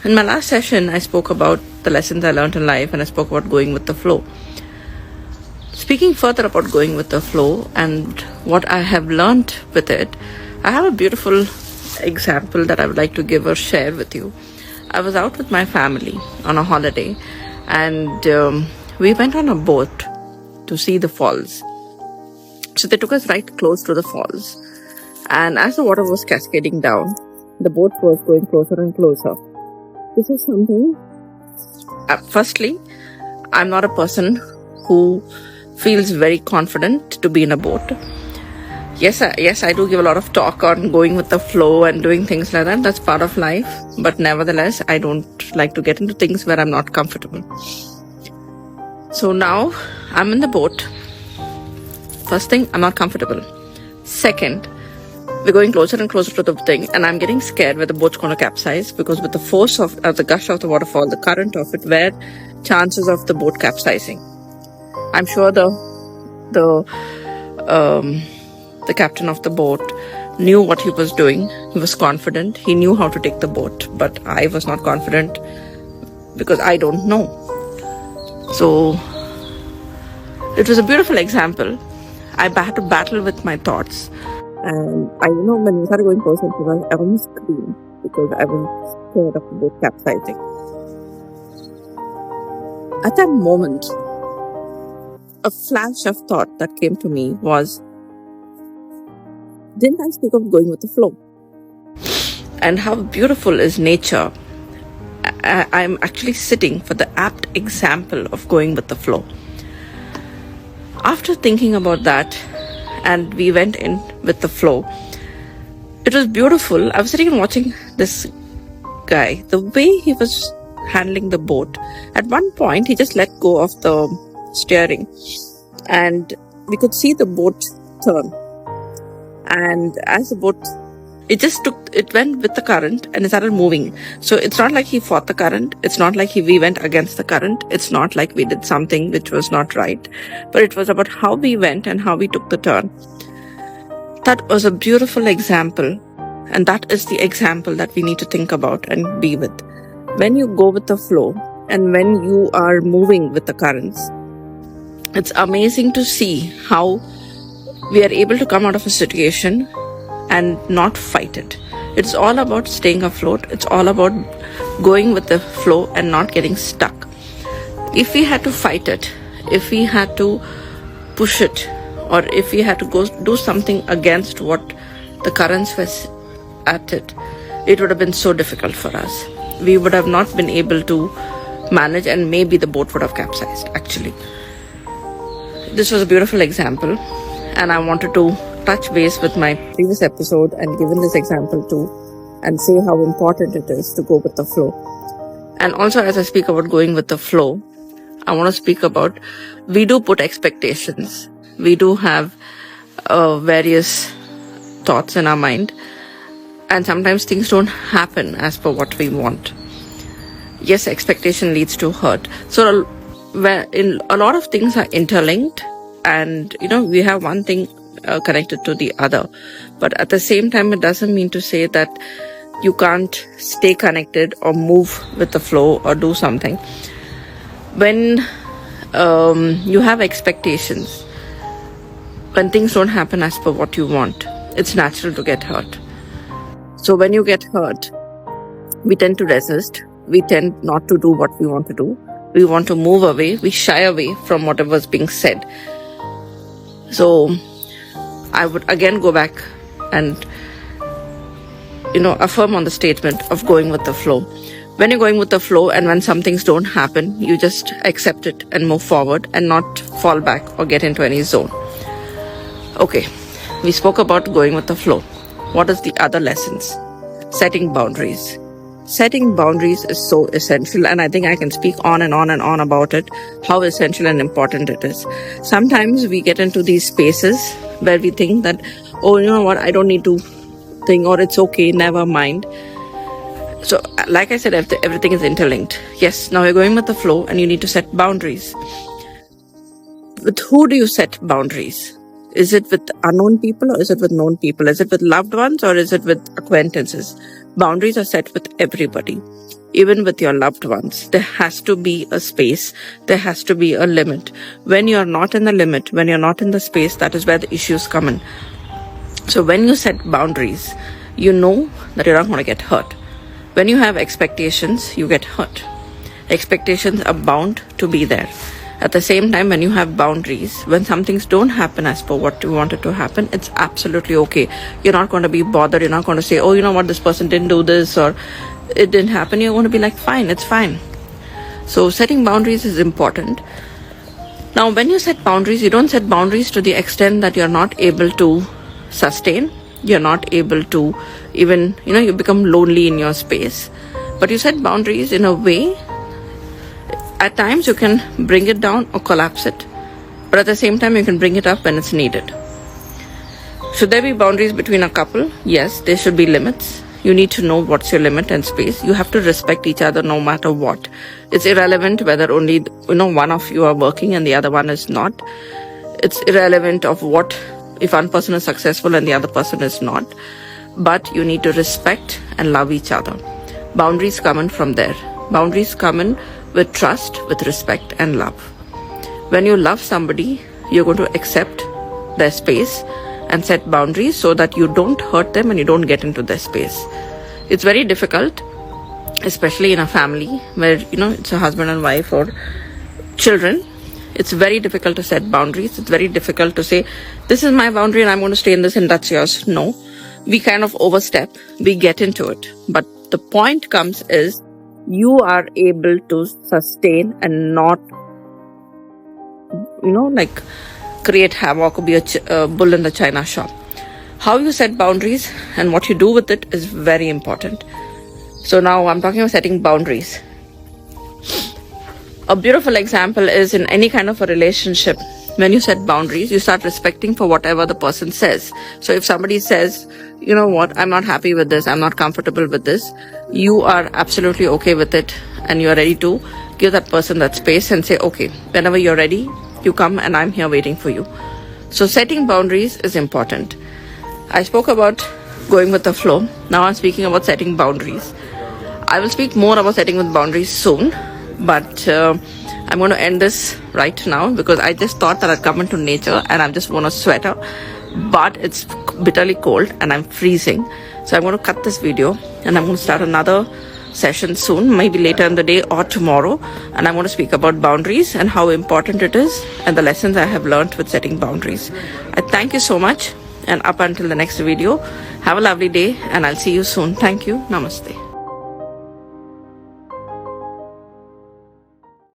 In my last session, I spoke about the lessons I learned in life, and I spoke about going with the flow. Speaking further about going with the flow and what I have learned with it, I have a beautiful example that I would like to give or share with you. I was out with my family on a holiday, and we went on a boat to see the falls. So they took us right close to the falls. And as the water was cascading down, the boat was going closer and closer. This is something, firstly, I'm not a person who feels very confident to be in a boat. Yes, I do give a lot of talk on going with the flow and doing things like that. That's part of life. But nevertheless, I don't like to get into things where I'm not comfortable. So now I'm in the boat. First thing, I'm not comfortable. Second, we're going closer and closer to the thing, and I'm getting scared where the boat's going to capsize, because with the force of the gush of the waterfall, the current of it, where chances of the boat capsizing. I'm sure the captain of the boat knew what he was doing. He was confident. He knew how to take the boat, but I was not confident because I don't know. So it was a beautiful example. I had to battle with my thoughts. And when we started going closer to us, I almost screamed because I was scared of the boat capsizing. At that moment, a flash of thought that came to me was, didn't I speak of going with the flow? And how beautiful is nature? I'm actually sitting for the apt example of going with the flow. After thinking about that, and we went in with the flow, it was beautiful. I was sitting and watching this guy, the way he was handling the boat. At one point, he just let go of the steering, and we could see the boat turn. And as the boat, it went with the current and it started moving. So it's not like he fought the current. It's not like we went against the current. It's not like we did something which was not right. But it was about how we went and how we took the turn. That was a beautiful example. And that is the example that we need to think about and be with. When you go with the flow and when you are moving with the currents, it's amazing to see how we are able to come out of a situation and not fight it. It's all about staying afloat. It's all about going with the flow and not getting stuck. If we had to fight it, if we had to push it, or if we had to go do something against what the currents was at it, it would have been so difficult for us. We would have not been able to manage, and maybe the boat would have capsized, actually. This was a beautiful example, and I wanted to touch base with my previous episode and given this example too, and say how important it is to go with the flow. And also, as I speak about going with the flow, I want to speak about, we do put expectations. We do have various thoughts in our mind, and sometimes things don't happen as per what we want. Yes, expectation leads to hurt. So a lot of things are interlinked, and we have one thing connected to the other, but at the same time, it doesn't mean to say that you can't stay connected or move with the flow or do something. When you have expectations, when things don't happen as per what you want, it's natural to get hurt. So when you get hurt, we tend to resist. We tend not to do what we want to do. We want to move away. We shy away from whatever's being said. So I would again go back and, affirm on the statement of going with the flow. When you're going with the flow and when some things don't happen, you just accept it and move forward and not fall back or get into any zone. Okay, we spoke about going with the flow. What is the other lessons? Setting boundaries. Setting boundaries is so essential, and I think I can speak on and on and on about it, how essential and important it is. Sometimes we get into these spaces where we think that, oh, you know what, I don't need to think, or it's okay, never mind. So, like I said, everything is interlinked. Yes, now you're going with the flow and you need to set boundaries. With who do you set boundaries? Is it with unknown people, or is it with known people? Is it with loved ones, or is it with acquaintances? Boundaries are set with everybody. even with your loved ones. There has to be a space. There has to be a limit. When you're not in the limit, when you're not in the space, that is where the issues come in. So when you set boundaries, you know that you're not going to get hurt. When you have expectations, you get hurt. Expectations are bound to be there. At the same time, when you have boundaries, when some things don't happen as per what you wanted to happen, it's absolutely okay. You're not going to be bothered. You're not going to say, oh, you know what, this person didn't do this or it didn't happen. You're going to be like, fine, it's fine. So setting boundaries is important. Now, when you set boundaries, you don't set boundaries to the extent that you're not able to sustain. You're not able to even, you become lonely in your space. But you set boundaries in a way. At times you can bring it down or collapse it, but at the same time you can bring it up when it's needed. Should there be boundaries between a couple? Yes, there should be limits. You need to know what's your limit and space. You have to respect each other no matter what. It's irrelevant whether only one of you are working and the other one is not. It's irrelevant of what if one person is successful and the other person is not. But you need to respect and love each other. Boundaries come in from there. Boundaries come in with trust, with respect and love. When you love somebody, you're going to accept their space and set boundaries so that you don't hurt them and you don't get into their space. It's very difficult, especially in a family where, it's a husband and wife or children. It's very difficult to set boundaries. It's very difficult to say, this is my boundary and I'm going to stay in this and that's yours. No, we kind of overstep. We get into it. But the point comes is, you are able to sustain and not, create havoc or be a bull in the china shop. How you set boundaries and what you do with it is very important. So now I'm talking about setting boundaries. A beautiful example is in any kind of a relationship. When you set boundaries, you start respecting for whatever the person says. So if somebody says, you know what, I'm not happy with this, I'm not comfortable with this, you are absolutely okay with it and you're ready to give that person that space and say, okay, whenever you're ready, you come and I'm here waiting for you. So setting boundaries is important. I spoke about going with the flow. Now I'm speaking about setting boundaries. I will speak more about setting with boundaries soon, but I'm going to end this right now because I just thought that I'd come into nature and I'm just worn a sweater, but it's bitterly cold and I'm freezing. So I'm going to cut this video and I'm going to start another session soon, maybe later in the day or tomorrow. And I'm going to speak about boundaries and how important it is and the lessons I have learned with setting boundaries. I thank you so much. And up until the next video, have a lovely day and I'll see you soon. Thank you. Namaste.